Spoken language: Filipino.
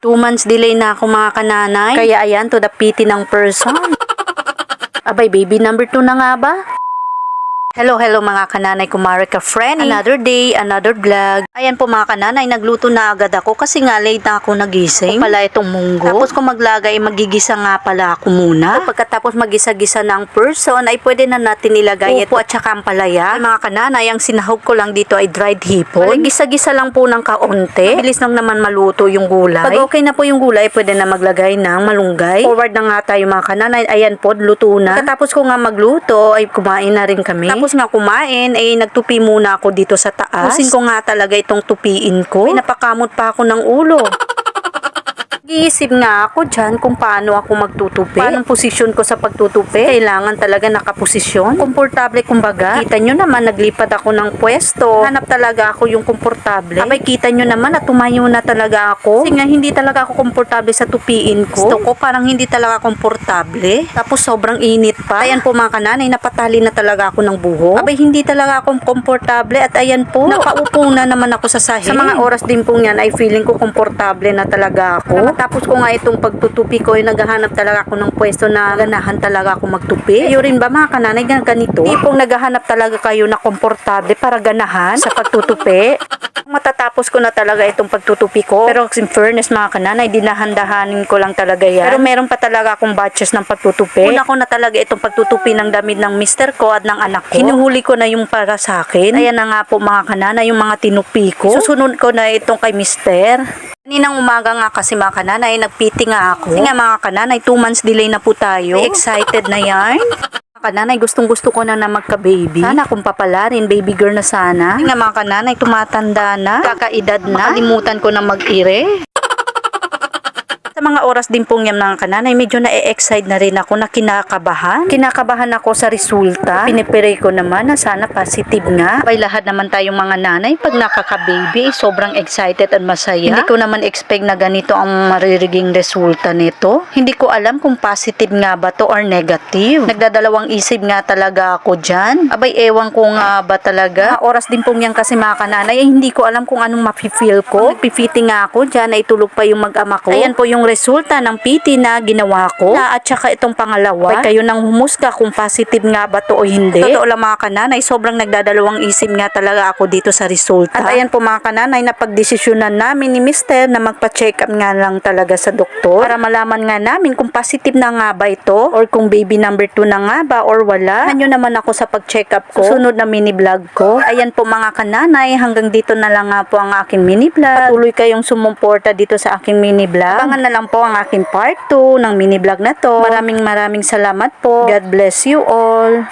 2 months delay na ako mga kananay. Kaya ayan, to the pity ng person. Abay, baby number 2 na nga ba? Hello mga kananay, kumare ka friend. Another day, another vlog. Ayan po mga kananay, nagluto na agad ako kasi nga late na ako nagising. Pala itong munggo. Tapos kung maglagay, magigisa nga pala ako muna. So, pagkatapos magisa-gisa ng person, ay pwede na natin ilagay upo at saka ang palaya. Ay, mga kananay, ang sinahog ko lang dito ay dried hipon. Ay, gisa-gisa lang po ng kaunti. Bilis lang naman maluto yung gulay. Pag okay na po yung gulay, pwede na maglagay ng malunggay. Forward na nga tayo mga kananay. Ayan po, luto na. Pagkatapos ko nga magluto, ay kumain na rin kami. Tapos nga kumain, ay nagtupi muna ako dito sa taas. Pusin ko nga talaga itong tupiin ko. Ay, napakamot pa ako ng ulo. Iisip nga ako dyan kung paano ako magtutupi. Paano posisyon ko sa pagtutupi. Kailangan talaga nakaposisyon. Komportable kumbaga. Kita nyo naman, naglipat ako ng pwesto. Hanap talaga ako yung komportable. Abay, kita nyo naman at tumayo na talaga ako. Kasi nga, hindi talaga ako komportable sa tupiin ko. Gusto ko parang hindi talaga komportable. Tapos sobrang init pa. Ayan po mga kananay, napatali na talaga ako ng buhok. Abay, hindi talaga ako komportable. At ayan po, nakaupo na naman ako sa sahig. Sa mga oras din po yan, ay feeling ko komportable na talaga ako. Tapos ko nga itong pagtutupi ko, ay naghahanap talaga ako ng pwesto na ganahan talaga ako magtupi. Kayo rin ba mga kananay ganito? Tipong naghahanap talaga kayo na komportable para ganahan sa pagtutupi. Matatapos ko na talaga itong pagtutupi ko. Pero in fairness mga kananay, dinahan-dahanin ko lang talaga yan. Pero meron pa talaga akong batches ng pagtutupi. Una ko na talaga itong pagtutupi ng damit ng mister ko at ng anak ko. Hinuhuli ko na yung para sa akin. Ayan na nga po mga kananay, yung mga tinupi ko. Susunod ko na itong kay mister. Kaninang umaga nga kasi mga kananay, nagpiti nga ako. Kasi nga mga kananay, 2 months delay na po tayo. Ay, excited na yan. Mga kananay, gustong gusto ko na mag-baby. Sana kung papalarin, baby girl na sana. Kasi nga mga kananay, tumatanda na, kakaedad na, makalimutan ko na mag-ire. Sa mga oras din pong yan mga kananay, medyo na-excite na rin ako na kinakabahan. Kinakabahan ako sa resulta. Pinipray ko naman na sana positive nga. By lahat naman tayong mga nanay, pag nakaka-baby, sobrang excited at masaya. Hindi ko naman expect na ganito ang maririging resulta nito. Hindi ko alam kung positive nga ba to or negative. Nagdadalawang isip nga talaga ako dyan. Abay, ewan ko nga ba talaga. Mga oras din pong yan kasi mga kananay, hindi ko alam kung anong mafe-feel ko. Pipiti nga ako dyan, ay tulog pa yung mag-ama ko. Ayan po yung resulta ng PT na ginawa ko. At saka itong pangalawa, ay kayo nang humusga kung positive nga ba to o hindi. Totoo lang mga kananay, sobrang nagdadalawang isip nga talaga ako dito sa resulta. At ayan po mga kananay, napagdesisyonan namin ni Mister na magpa-check up nga lang talaga sa doktor para malaman nga namin kung positive na nga ba ito or kung baby number 2 na nga ba or wala. Hanyo naman ako sa pag-check up ko. Susunod na mini vlog ko. Ayan po mga kananay, hanggang dito na lang nga po ang aking mini vlog. Patuloy kayong sumuporta dito sa aking mini vlog. Abangan na lang po ang aking part 2 ng mini vlog na to. Maraming salamat po. God bless you all.